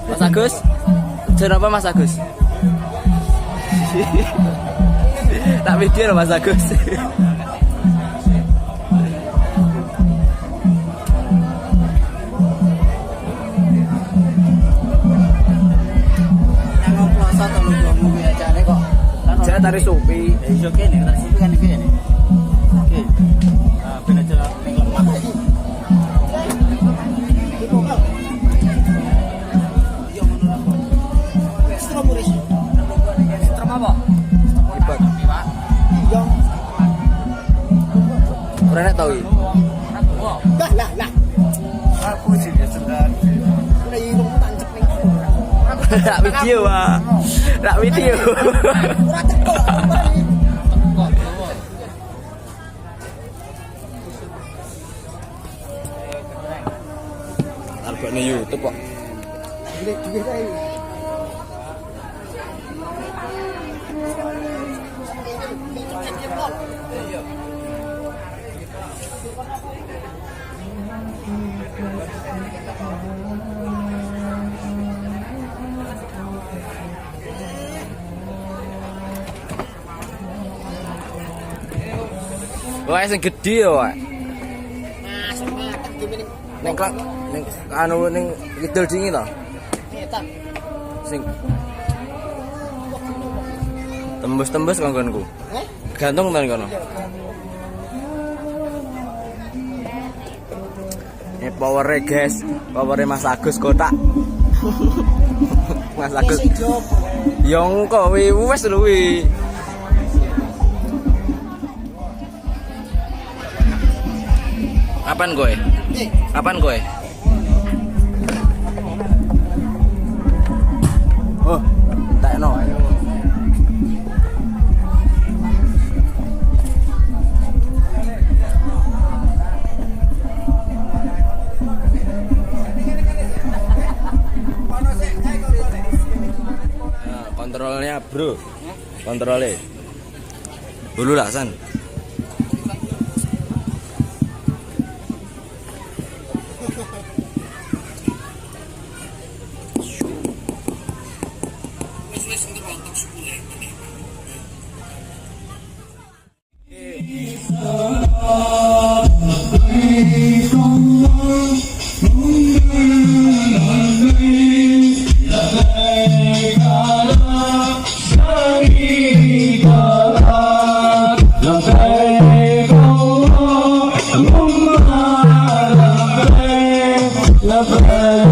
Mas Agus, jeneng apa Mas Agus? Tak video loh Mas Agus. Nang plaza to lho ngomong ajane kok. Saya tarik supi. Iso kene, tarik supi kan iki kene. Oke. Ah, ben aja ning lemah iki. Strom apa? Ibak. Iya. Ora nek tau iki. Lah. Aku sih sedang. Udah iki kok tancep ning. Rak video, Pak. Rak video. Ora cekok. Albane YouTube kok. Dikit ae. Wah, sing gedhe ya, Pak. Mas, matek iki Ning anu ning kidul dingin to. Etan. Sing tembus-tembus kanggonku. Gantung tenan kono. Ini power-e guys, power-e Mas Agus kotak. Mas Agus. Ya engko wis lho wi. Kapan kowe? Kapan kowe? Oh, tak no. Kontrolnya bro, kontrolnya dulu lah San. Love